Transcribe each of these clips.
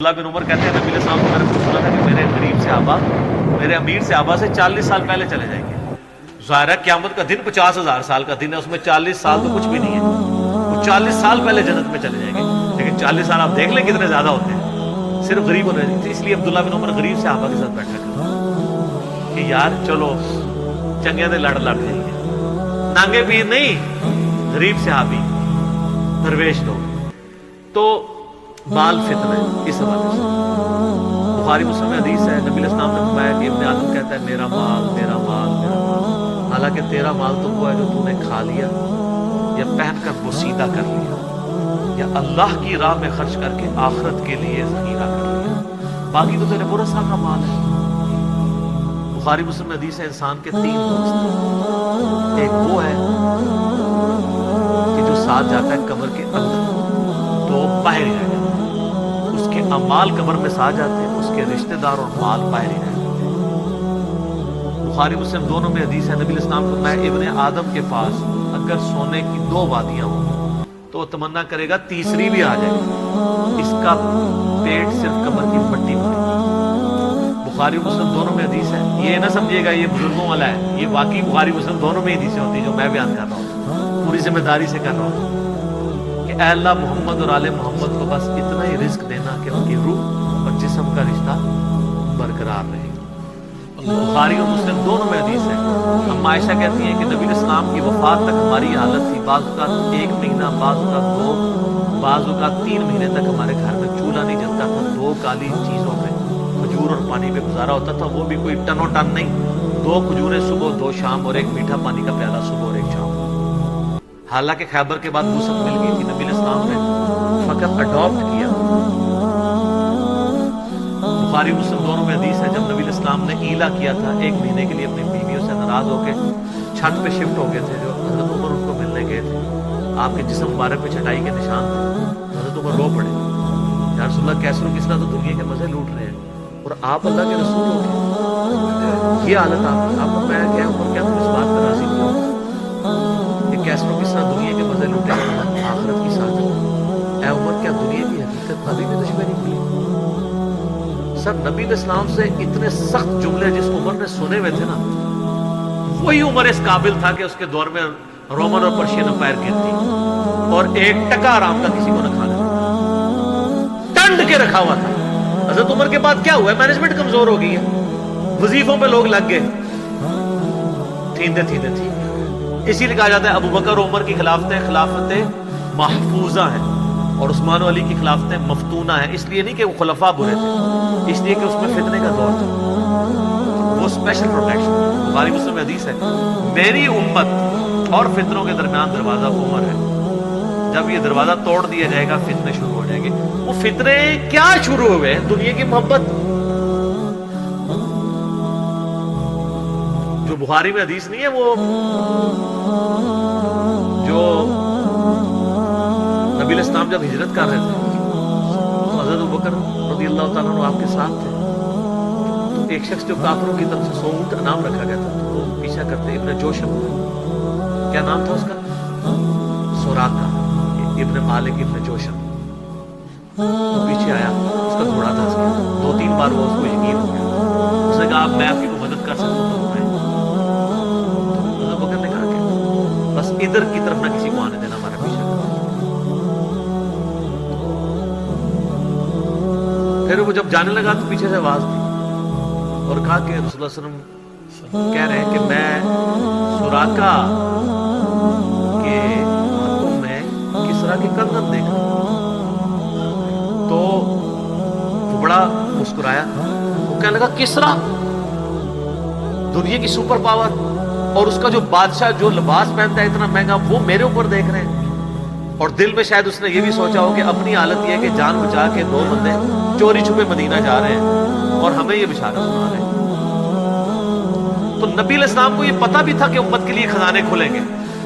عبداللہ بن عمر کہتے ہیں نبی علیہ السلام نے میرے کو سنا تھا کہ میرے غریب صحابہ میرے امیر صحابہ سے 40 سال پہلے چلے جائیں گے. ظاہر ہے قیامت کا دن 50,000 سال کا دن ہے, اس میں 40 سال تو کچھ بھی نہیں ہے. وہ 40 سال پہلے جنت میں چلے جائیں گے, لیکن 40 سال آپ دیکھ لیں کتنے زیادہ ہوتے ہیں. صرف غریب ہونے, اس لیے عبداللہ بن عمر غریب صحابہ کے ساتھ بیٹھا کرتے کہ یار چلو چنگے دے لڑ جائیں گے, نانگے پیر نہیں, غریب صحابی درویش لوگ. تو مال فتنہ ہے. اس حوالے سے بخاری مسلم میں حدیث ہے, نبی علیہ السلام نے فرمایا کہ ابن آدم کہتا ہے میرا مال میرا مال میرا مال, حالانکہ تیرا مال تو وہ ہے جو تو نے کھا لیا یا پہن کر بوسیدہ کر لیا یا اللہ کی راہ میں خرچ کر کے آخرت کے لیے ذخیرہ کر لیا, باقی تو تیرے برسا کا مال ہے. بخاری مسلم میں حدیث ہے انسان کے 3 دوست ہیں. ایک وہ ہے کہ جو ساتھ جاتا ہے قبر کے اندر تو باہر ہی رہ جاتا ہے, اس کے اعمال قبر میں ساتھ جاتے ہیں, اس کے رشتہ دار اور مال باہر ہی رہ جاتے ہیں. بخاری مسلم دونوں میں حدیث ہے, نبی علیہ السلام کو میں ابن آدم کے پاس اگر سونے کی 2 وادیاں ہوں تو وہ تمنا کرے گا تیسری بھی آ جائے, اس کا پیٹ صرف قبر کی مٹی میں. بخاری مسلم دونوں میں حدیث ہے, یہ نہ سمجھیے گا یہ بزرگوں والا ہے, یہ واقعی بخاری مسلم دونوں میں حدیثیں ہوتی ہیں جو میں بیان کر رہا ہوں, پوری ذمہ داری سے کر رہا ہوں کہ اے اللہ محمد اور آل محمد کو بس اتنا ہی رزق دینا کہ ان کی روح اور جسم کا رشتہ برقرار رہے. بخاری اور مسلم دونوں میں حدیث ہے, ہم عائشہ کہتی ہیں کہ نبی علیہ السلام کی وفات تک ہماری حالت تھی, بعض اوقات 1 مہینہ, بعض اوقات 2, بعض اوقات 3 مہینے تک ہمارے گھر میں چولہا نہیں جلتا تھا. 2 کالی چیزوں پہ کھجور اور پانی پہ گزارا ہوتا تھا, وہ بھی کوئی ٹن و ٹن نہیں, 2 کھجوریں صبح 2 شام اور 1 میٹھا پانی کا پیالہ صبح اور 1 شام. حالانکہ خیبر کے بعد وسعت مل گئی تھی, نبی علیہ السلام نے فقط اڈاپٹ کیا. بخاری مسلم دونوں میں حدیث ہے جب نبی علیہ السلام نے ایلا کیا تھا 1 مہینے کے لیے اپنی بیویوں سے ناراض ہو کے چھت پہ شفٹ ہو گئے تھے, جو حضرت عمر ان کو ملنے گئے تھے, آپ کے جسم مبارک پہ چھٹائی کے نشان تھے. حضرت عمر رو پڑے, یا رسول اللہ کیسر و کسرا تو دنیا کے مزے لوٹ رہے ہیں اور آپ اللہ کے رسول ہو گئے, یہ حالت آپ کو میں کیا عمر کیا تم اس بات پر راضی نہیں ہو کہ کیسر و کسرا دنیا کے مزے لوٹے آخرت کی ساتھ. اے عمر کیا دنیا کی حقیقت ابھی بھی تجھ پہ نہیں کھلی؟ سر نبی علیہ السلام سے اتنے سخت جملے جس عمر نے سنے ہوئے تھے نا, وہی عمر اس قابل تھا کہ اس کے دور میں رومن اور پرشین امپائر گرتی اور 1 ٹکا آرام کا کسی کو نہ کھانا, ٹنڈ کے رکھا ہوا تھا. حضرت عمر کے بعد کیا ہوا ہے, مینجمنٹ کمزور ہو گئی ہے, وظیفوں پہ لوگ لگ گئے, تھیندے تھیندے تھی. اسی لیے کہا جاتا ہے ابو بکر اور عمر کی خلافتیں محفوظہ ہیں اور عثمان و علی کی خلافتیں مفتونہ ہیں. اس لیے نہیں کہ وہ خلفاء برے تھے, اس لیے کہ اس میں فتنے کا دور تھا, وہ اسپیشل پروٹیکشن. بخاری مسلم میں حدیث ہے میری امت اور فتنوں کے درمیان دروازہ عمر ہے, جب یہ دروازہ توڑ دیا جائے گا فتنے شروع ہو جائیں گے. وہ فتنے کیا شروع ہوئے ہیں, دنیا کی محبت. جو بخاری میں حدیث نہیں ہے وہ جو نبی علیہ السلام جب ہجرت کر رہے تھے تو حضرت ابوبکر رضی اللہ تعالیٰ عنہ آپ کے ساتھ تھے, تو ایک شخص جو کافروں کی طرف سے 100 اونٹ انعام رکھا گیا تھا, تو وہ پیچھا کرتے ابن جوشم, کیا نام تھا اس کا, سوراقہ ابن مالک ابن جوشم. وہ پیچھے آیا, اس کا گھوڑا دھنس گیا, 2-3 بار وہ اس کو یقین ہو گیا, اس نے کہا میں آپ کی کو مدد کر سکتا ہوں. حضرت ابوبکر نے کہا کہ بس ادھر کی طرف نہ کسی کو آنے دینا, ہمارے پیچھے. پھر وہ جب جانے لگا تو پیچھے سے آواز دی اور کہا کہ رسول اللہ صلی اللہ علیہ وسلم کہہ رہے ہیں کہ میں سوراقہ کے ہاتھوں میں کسرا کے کنگن دیکھ رہا ہوں. تو وہ بڑا مسکرایا, وہ کہنے لگا کسرا دنیا کی سپر پاور اور اس کا جو بادشاہ جو لباس پہنتا ہے اتنا مہنگا, وہ میرے اوپر دیکھ رہے ہیں. اور دل میں شاید اس نے یہ بھی سوچا ہو کہ اپنی حالت یہ ہے کہ جان بچا کے 2 بندے چوری چھپے مدینہ جا رہے ہیں اور ہمیں یہ بشارت سنا رہے ہیں. تو نبی علیہ السلام کو یہ پتہ بھی تھا کہ امت کے لیے خزانے کھلیں گے,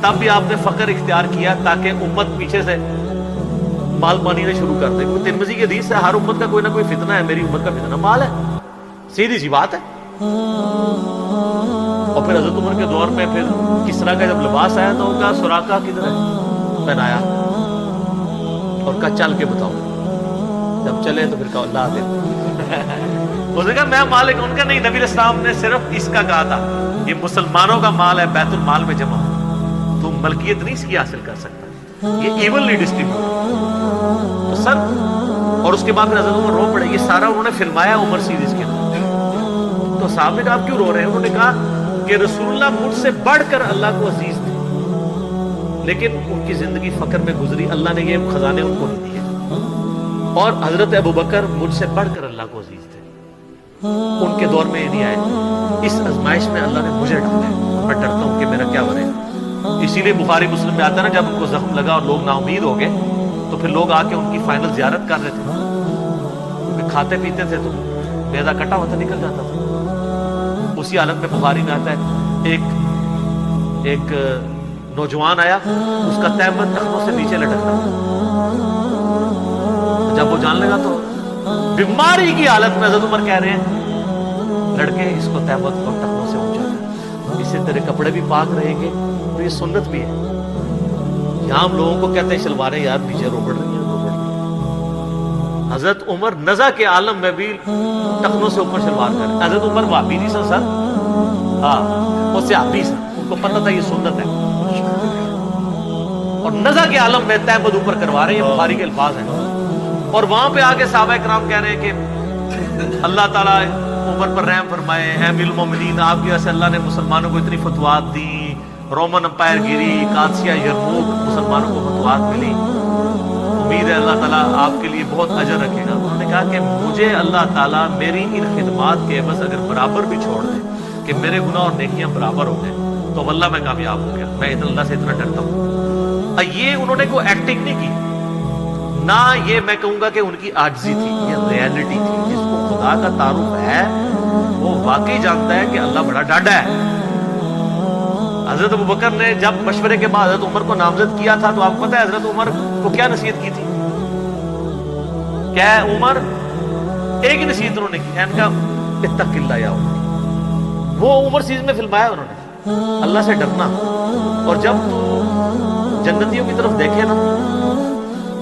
تب بھی آپ نے فقر اختیار کیا تاکہ امت پیچھے سے مال مانینا شروع کر دے. کوئی ترمذی کی حدیث ہے ہر امت کا کوئی نہ کوئی فتنہ ہے, میری امت کا فتنہ مال ہے, سیدھی سی بات ہے. اور پھر حضرت عمر کے دور میں پھر کسرا کا جب لباس آیا تو ان کا سوراقہ کدھر ہے, پہنایا اور کہا چل کے بتاؤ. جب چلے تو پھر کہا لا دے. اس نے کہا میں مالک ہوں. ان کا نہیں, نبی علیہ السلام نے صرف اس کا کہا تھا یہ مسلمانوں کا مال ہے, بیت المال میں جمع, تو ملکیت نہیں اس کی حاصل کر سکتا, یہ ایونلی ڈسٹریبیوٹ. تو سر, اور اس کے بعد پھر حضرت عمر رو پڑے. یہ سارا انہوں نے فلمایا عمر سیریز کے اندر. تو صاحب نے کہا آپ کیوں رو رہے ہیں؟ انہوں نے کہا کہ رسول اللہ مجھ سے بڑھ کر اللہ کو عزیز تھے, لیکن ان کی زندگی فقر میں گزری, اللہ نے یہ خزانے ان کو نہیں دیے. اور حضرت ابوبکر مجھ سے بڑھ کر اللہ کو عزیز تھے, ان کے دور میں یہ نہیں آئے. اس آزمائش میں اللہ نے مجھے ڈالا ہے, میں ڈرتا ہوں کہ میرا کیا بنے گا. اسی لیے بخاری مسلم میں آتا ہے نا, جب ان کو زخم لگا اور لوگ نا امید ہو گئے تو پھر لوگ آ کے ان کی فائنل زیارت کر رہے تھے, کیونکہ کھاتے پیتے تھے تو میدا کٹا ہوتا نکل جاتا تھا. اسی حالت میں بخاری میں آتا ہے ایک نوجوان آیا, اس کا تہمت ٹخنوں سے نیچے لٹک رہا. جب وہ جان لگا تو بیماری کی حالت میں حضرت عمر کہہ رہے ہیں لڑکے اس کو تہمت کو ٹخنوں سے اونچا کر, اس سے تیرے کپڑے بھی پاک رہیں گے. تو یہ سنت بھی ہے. یہاں ہم لوگوں کو کہتے ہیں شلواریں یار نیچے روبڑ رہی ہیں. حضرت عمر نزا کے عالم میں بھی ٹخنوں سے اوپر شلوار کر. حضرت عمر وہابی نہیں سن سر, ہاں وہ صحابی سن, ان کو پتہ تھا یہ سنت ہے. اور نزا کے عالم میں تہمت اوپر کروا رہے ہیں, یہ بخاری کے الفاظ ہیں. اور وہاں پہ آگے صحابہ کرام کہہ رہے ہیں کہ اللہ تعالیٰ عمر پر رحم فرمائے, اے امیر المومنین آپ کی وجہ سے اللہ نے مسلمانوں کو اتنی فتوحات دی, رومن امپائر گری, قادسیہ, یرموک, مسلمانوں کو فتوحات ملی, امید ہے اللہ تعالیٰ آپ کے لیے بہت اجر رکھے گا. انہوں نے کہا کہ مجھے اللہ تعالیٰ میری ان خدمات کے عوض اگر برابر بھی چھوڑ دے کہ میرے گناہ اور نیکیاں برابر ہو گئے تو واللہ میں کامیاب ہو گیا. میں اللہ سے اتنا ڈرتا ہوں. یہ انہوں نے کوئی ایکٹنگ نہیں کی, نہ یہ میں کہوں گا کہ ان کی عاجزی تھی, یہ ریالٹی تھی. جس کو خدا کا تعارف ہے وہ واقعی جانتا ہے کہ اللہ بڑا ڈاڈا ہے. حضرت ابوبکر نے جب مشورے کے بعد حضرت عمر کو نامزد کیا تھا تو آپ کو پتہ ہے حضرت عمر کو کیا نصیحت کی تھی؟ کیا ہے عمر, ایک ہی نصیحت انہوں نے کی, ان کا اتق اللہ یا عمر. وہ عمر سیریز میں فلمایا انہوں نے, اللہ سے ڈرنا. اور جب تو جنتیوں کی طرف دیکھے نا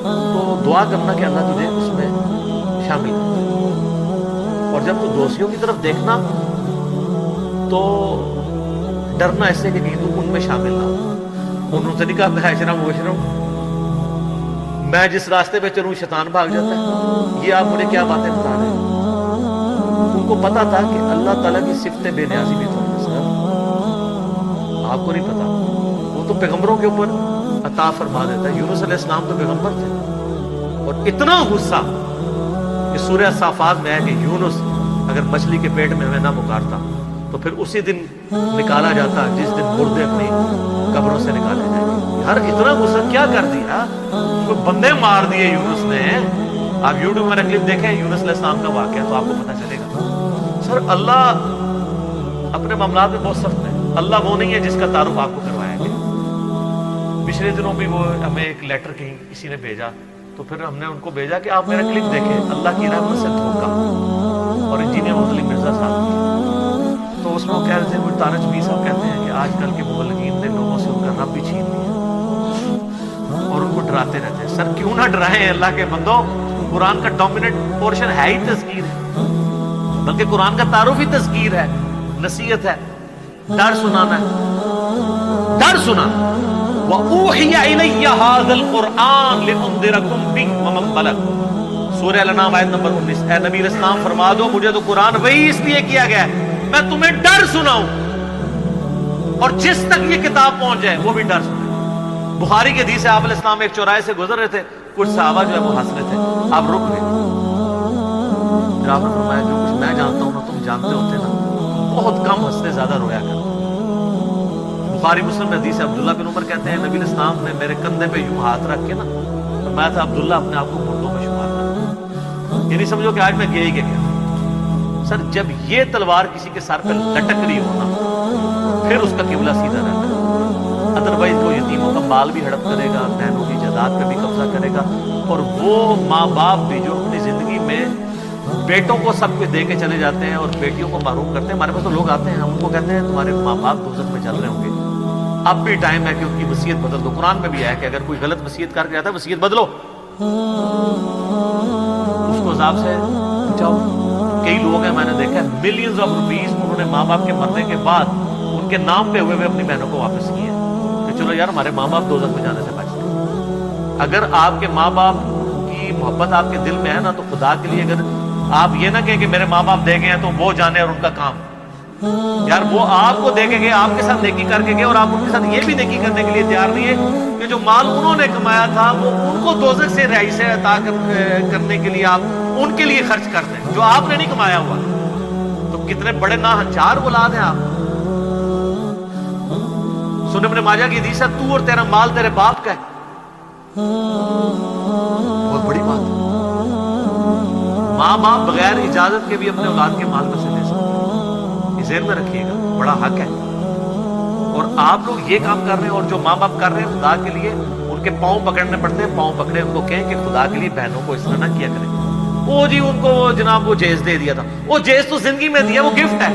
تو دعا کرنا کہ اللہ تجھے اس میں شامل کر, اور جب تو دوستیوں کی طرف دیکھنا تو ڈرنا اس سے کہ تو ان میں شامل نہ ہو. انہوں سے نہیں کہا میں اشرم وشرم, میں جس راستے پہ چلوں شیطان بھاگ جاتا ہے. یہ آپ مجھے کیا باتیں بتا رہے ہیں؟ ان کو پتا تھا کہ اللہ تعالیٰ کی صفت بے نیازی بھی تو ہے. آپ کو نہیں پتا, وہ تو پیغمبروں کے اوپر عطا فرما دیتا ہے. یونس علیہ السلام تو پیغمبر تھے, اور اتنا غصہ کہ سورہ صافات میں ہے کہ یونس اگر مچھلی کے پیٹ میں ہمیں نہ پکارتا تو پھر اسی دن نکالا جاتا جس دن مردے اپنی قبروں سے نکالے جائیں گے. یار اتنا غصہ کیا کر دیا, کوئی بندے مار دیے یونس نے. آپ یوٹیوب میں کلپ دیکھیں یونس علیہ السلام کا واقعہ تو آپ کو پتہ چلے گا. سر اللہ اپنے معاملات میں بہت سخت ہے. اللہ وہ نہیں ہے جس کا تعارف آپ کو کروایا گیا. پچھلے دنوں بھی وہ ہمیں ایک لیٹر کہیں کسی نے بھیجا, تو پھر ہم نے ان کو بھیجا کہ آپ میرا کلپ دیکھیں, اللہ کی رحمت سے دھوکا, اور انجینئر مسلم مرزا صاحب. تو اس میں وہ کہہ رہے تھے, وہ تارج بھی صاحب کہتے ہیں کہ آج کل کے مبلغین نے لوگوں سے ان کا رب بھی چھین لیا اور ان کو ڈراتے رہتے ہیں. سر کیوں نہ ڈرائیں اللہ کے بندوں, قرآن کا ڈومیننٹ پورشن ہے ہی تذکیر ہے, بلکہ قرآن کا تعارف ہی تذکیر ہے, نصیحت ہے, ڈر سنانا ہے, ڈر سنانا. وَأُوحِيَ إِلَيَّ هَذَا الْقُرْآنُ لِأُنذِرَكُم بِهِ وَمَن بَلَغَ. سورہ الانعام آیت نمبر 19. اے نبی علیہ السلام فرما دو مجھے تو قرآن وہی اس لیے کیا گیا ہے میں تمہیں ڈر سناؤں, اور جس تک یہ کتاب پہنچ جائے وہ بھی ڈر سنائے. بخاری کی حدیث ہے, آپ علیہ السلام ایک چوراہے سے گزر رہے تھے, کچھ صحابہ جو ہے وہ ہنس رہے تھے, آپ رک گئے. پھر آپ نے فرمایا جو کچھ میں جانتا ہوں نا تم جانتے ہوتے نا, بہت کم ہنستے زیادہ رویا کر. بخاری مسلم میں حدیث ہے, عبداللہ بن عمر کہتے ہیں نبی علیہ السلام نے میرے کندھے پہ یوں ہاتھ رکھ کے نا فرمایا تھا عبداللہ اپنے آپ کو مردوں میں شمار کر. یہ نہیں سمجھو کہ آج میں گیا ہی گیا. سر جب یہ تلوار کسی کے سر پہ لٹک رہی ہو نا پھر اس کا قبلہ سیدھا رہتا ہے, ادروائز وہ یتیموں کا مال بھی ہڑپ کرے گا, بہنوں کی جائیداد پہ بھی قبضہ کرے گا. اور وہ ماں باپ بھی جو اپنی زندگی میں بیٹوں کو سب کچھ دے کے چلے جاتے ہیں اور بیٹیوں کو محروم کرتے ہیں. ہمارے پاس تو لوگ آتے ہیں, ہم ان کو کہتے ہیں تمہارے ماں باپ دوزخ میں چل رہے ہوں گے, اب بھی ٹائم ہے کہ ان کی وصیت بدل دو. قرآن میں بھی ہے کہ اگر کوئی غلط وصیت کر کے جاتا ہے وصیت بدلو, اس کو عذاب سے بچاؤ. کئی لوگ ہیں میں نے دیکھا ملینز آف روپیز انہوں نے ماں باپ کے مرنے کے بعد ان کے نام پہ ہوئے اپنی بہنوں کو واپس کیے کہ چلو یار ہمارے ماں باپ دوزخ میں جانے سے بچ گئے. اگر آپ کے ماں باپ کی محبت آپ کے دل میں ہے نا تو خدا کے لیے اگر آپ یہ نہ کہیں کہ میرے ماں باپ دے گئے ہیں تو وہ جانے اور ان کا کام. یار وہ آپ کو دے کے گئے, آپ کے ساتھ نیکی کر کے گئے, اور آپ ان کے ساتھ یہ بھی نیکی کرنے کے لیے تیار نہیں ہے کہ جو مال انہوں نے کمایا تھا وہ ان کو دوزخ سے رہائش عطا کرنے کے لیے آپ ان کے لیے خرچ کر دیں جو آپ نے نہیں کمایا ہوا. تو کتنے بڑے ناہنچار اولاد ہیں آپ. سنن ابن ماجہ کی حدیث ہے تو اور تیرا مال تیرے باپ کا ہے. بہت بڑی بات ہے. ماں باپ بغیر اجازت کے بھی اپنے اولاد کے مال میں سے لے سکتے ہیں. یہ ذہن میں رکھیے گا, بڑا حق ہے. اور آپ لوگ یہ کام کر رہے ہیں اور جو ماں باپ کر رہے ہیں خدا کے لیے ان کے پاؤں پکڑنے پڑتے ہیں. پاؤں پکڑے ان کو کہیں کہ خدا کے لیے بہنوں کو اس طرح نہ کیا کریں. وہ جی ان کو جناب وہ جیز دے دیا تھا, وہ جیز تو زندگی میں دیا, وہ گفٹ ہے.